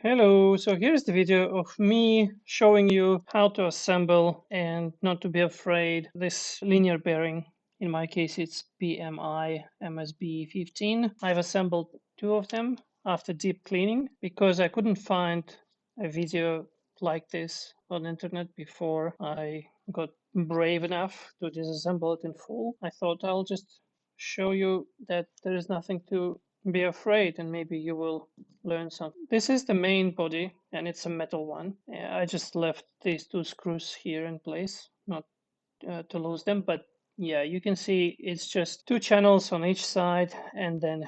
Hello, so here's the video of me showing you how to assemble and not to be afraid this linear bearing. In my case, it's BMI MSB 15. I've assembled two of them after deep cleaning because I couldn't find a video like this on the internet before I got brave enough to disassemble it in full. I thought I'll just show you that there is nothing to be afraid and maybe you will learn something. This is the main body and it's a metal one. I just left these two screws here in place, not to lose them, but yeah, you can see it's just two channels on each side and then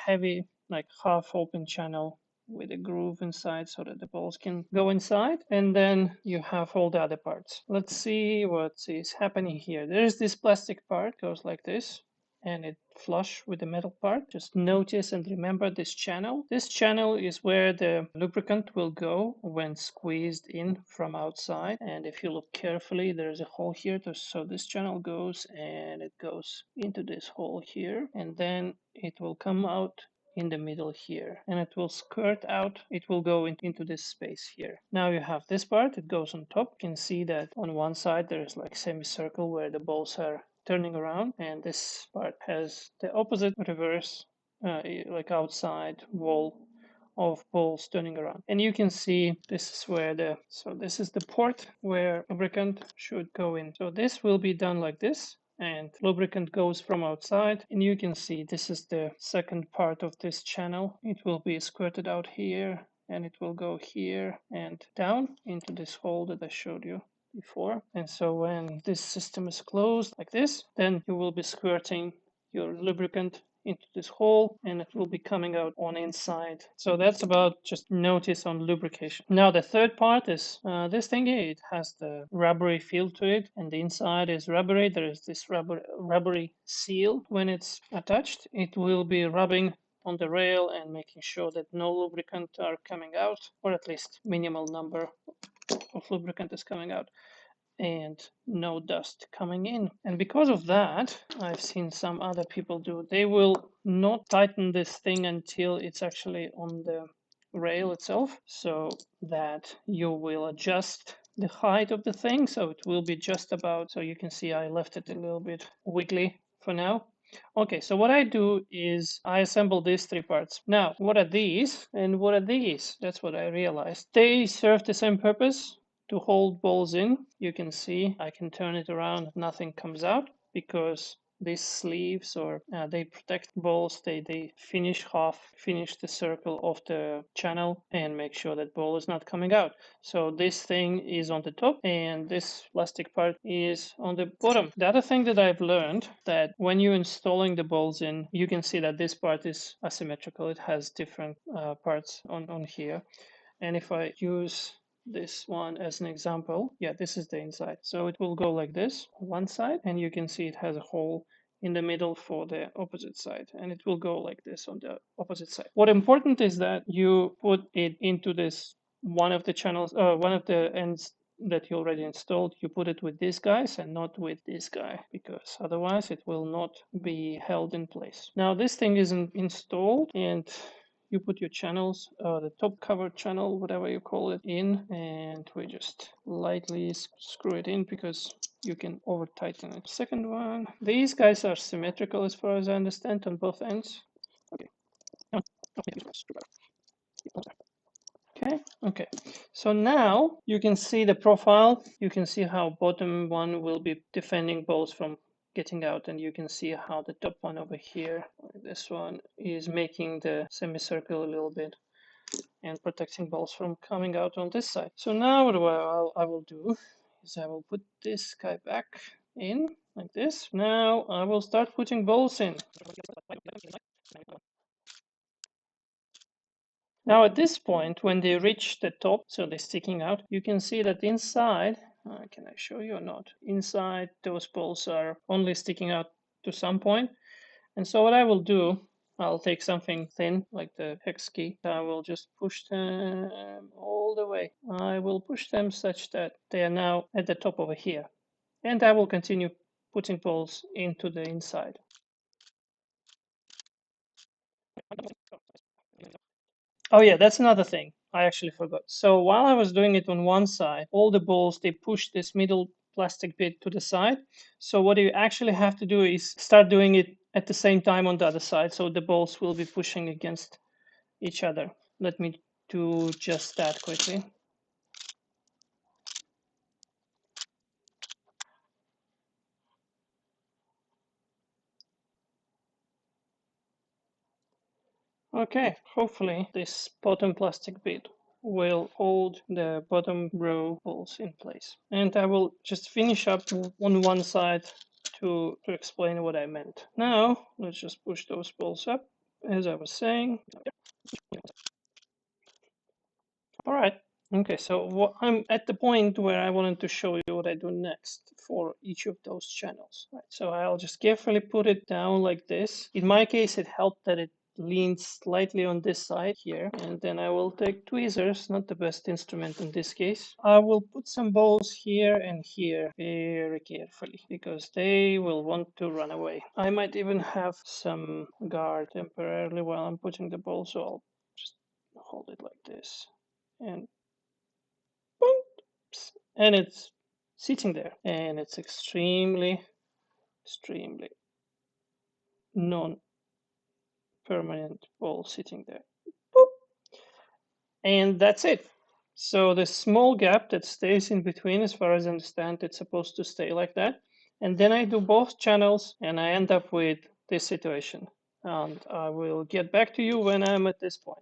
heavy, like half open channel with a groove inside so that the balls can go inside, and then you have all the other parts. Let's see what is happening here. There's this plastic part, goes like this, and it flush with the metal part. Just notice and remember this channel. This channel is where the lubricant will go when squeezed in from outside. And if you look carefully, there's a hole here. So this channel goes and it goes into this hole here. And then it will come out in the middle here and it will skirt out. It will go into this space here. Now you have this part, it goes on top. You can see that on one side there's like semicircle where the balls are turning around, and this part has the opposite reverse, like outside wall of balls turning around. And you can see this is where this is the port where lubricant should go in. So this will be done like this, and lubricant goes from outside, and you can see this is the second part of this channel. It will be squirted out here and it will go here and down into this hole that I showed you before. And so when this system is closed like this, then you will be squirting your lubricant into this hole and it will be coming out on inside. So that's about just notice on lubrication. Now the third part is this thing here. It has the rubbery feel to it and the inside is rubbery. There is this rubbery seal. When it's attached, it will be rubbing on the rail and making sure that no lubricant are coming out, or at least minimal number of lubricant is coming out and no dust coming in. And because of that, I've seen some other people do, they will not tighten this thing until it's actually on the rail itself, so that you will adjust the height of the thing, so it will be just about, so you can see I left it a little bit wiggly for now. Okay, so what I do is I assemble these three parts. Now, what are these and what are these? That's what I realized. They serve the same purpose, to hold balls in. You can see I can turn it around, nothing comes out, because these sleeves or they protect balls. They finish the circle of the channel and make sure that ball is not coming out. So this thing is on the top and this plastic part is on the bottom. The other thing that I've learned, that when you're installing the balls in, you can see that this part is asymmetrical. It has different parts on here. And if I use this one as an example, yeah, this is the inside. So it will go like this, one side, and you can see it has a hole in the middle for the opposite side, and it will go like this on the opposite side. What important is that you put it into this one of the channels, one of the ends that you already installed. You put it with these guys and not with this guy, because otherwise it will not be held in place. Now this thing isn't installed, and you put your channels, the top cover channel, whatever you call it, in, and we just lightly screw it in because you can over tighten it. Second one, these guys are symmetrical as far as I understand on both ends. Okay. Okay. So now you can see the profile. You can see how bottom one will be defending balls from getting out, and you can see how the top one over here, this one, is making the semicircle a little bit and protecting balls from coming out on this side. So now what I will do is I will put this guy back in like this. Now I will start putting balls in. Now at this point, when they reach the top, so they're sticking out, you can see that inside, can I show you or not? Inside, those balls are only sticking out to some point. And so what I will do, I'll take something thin, like the hex key. I will just push them all the way. I will push them such that they are now at the top over here. And I will continue putting balls into the inside. Oh yeah, that's another thing. I actually forgot. So while I was doing it on one side, all the balls, they push this middle plastic bit to the side. So what you actually have to do is start doing it at the same time on the other side. So the balls will be pushing against each other. Let me do just that quickly. Okay, hopefully this bottom plastic bit will hold the bottom row balls in place. And I will just finish up on one side to explain what I meant. Now, let's just push those balls up, as I was saying. All right. Okay, so I'm at the point where I wanted to show you what I do next for each of those channels. Right, so I'll just carefully put it down like this. In my case, it helped that it leans slightly on this side here. And then I will take tweezers, not the best instrument in this case. I will put some balls here and here very carefully because they will want to run away. I might even have some guard temporarily while I'm putting the ball, so I'll just hold it like this. And boom, and it's sitting there, and it's extremely non-permanent ball sitting there. Boop. And that's it. So the small gap that stays in between, as far as I understand, it's supposed to stay like that. And then I do both channels and I end up with this situation. And I will get back to you when I'm at this point.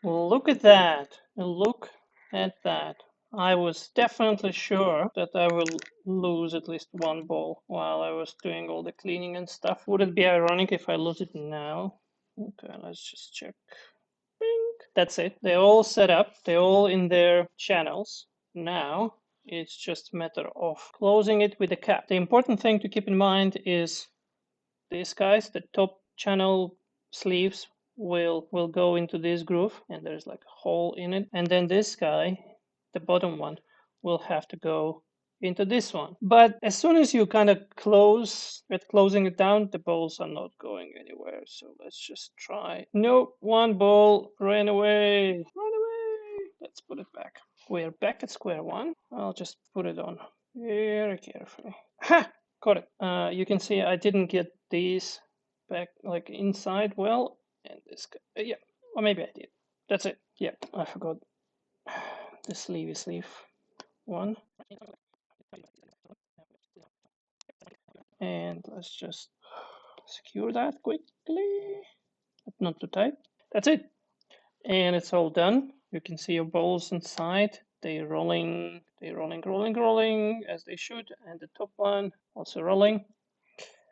Look at that. Look at that. I was definitely sure that I will lose at least one ball while I was doing all the cleaning and stuff. Would it be ironic if I lose it now? Okay, let's just check. Bing. That's it. They're all set up. They're all in their channels. Now it's just a matter of closing it with a cap. The important thing to keep in mind is these guys, the top channel sleeves will go into this groove and there's like a hole in it, and then this guy, the bottom one, will have to go into this one. But as soon as you kind of closing it down, the balls are not going anywhere. So let's just try. Nope, one ball ran away. Run away. Let's put it back. We're back at square one. I'll just put it on very carefully. Ha! Got it. You can see I didn't get these back like inside well, and this guy, yeah, or maybe I did. That's it. Yeah, I forgot the sleeve one. And let's just secure that quickly, but not too tight. That's it. And it's all done. You can see your balls inside. They're rolling, rolling as they should. And the top one also rolling.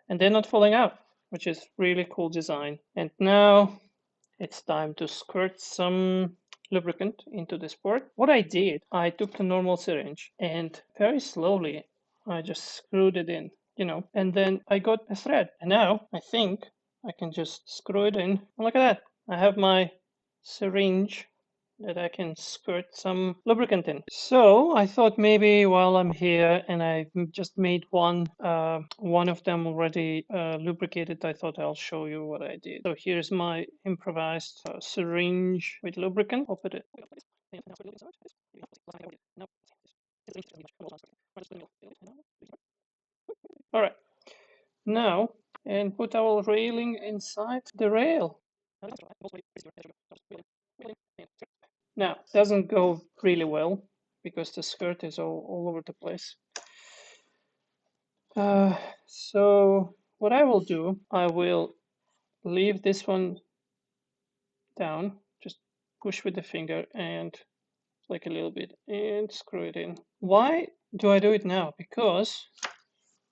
And they're not falling out, which is really cool design. And now it's time to squirt some lubricant into this port. What I did, I took the normal syringe and very slowly I just screwed it in, and then I got a thread. And now I think I can just screw it in. Look at that. I have my syringe that I can squirt some lubricant in. So I thought maybe while I'm here and I just made one of them already lubricated, I thought I'll show you what I did. So here's my improvised syringe with lubricant. Open it. All right. Now, and put our railing inside the rail. Now, it doesn't go really well because the skirt is all over the place. So what I will do, I will leave this one down, just push with the finger and like a little bit and screw it in. Why do I do it now? Because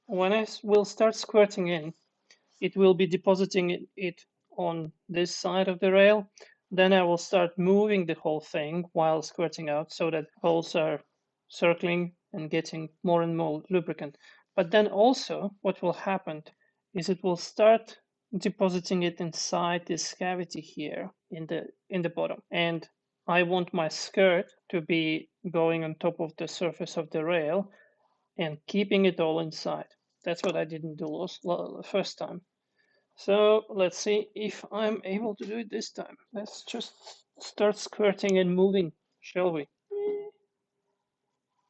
when I will start squirting in, it will be depositing it on this side of the rail. Then I will start moving the whole thing while squirting out so that holes are circling and getting more and more lubricant. But then also what will happen is it will start depositing it inside this cavity here in the bottom. And I want my skirt to be going on top of the surface of the rail and keeping it all inside. That's what I didn't do first time. So let's see if I'm able to do it this time. Let's just start squirting and moving, shall we?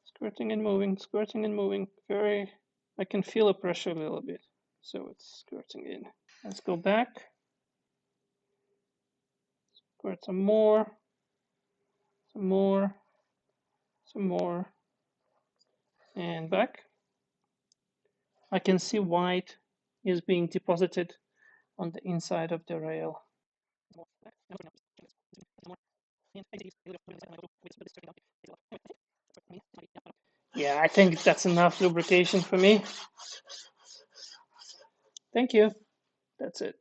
Squirting and moving, squirting and moving. I can feel the pressure a little bit. So it's squirting in. Let's go back. Squirt some more, some more, some more, and back. I can see white is being deposited on the inside of the rail. Yeah, I think that's enough lubrication for me. Thank you. That's it.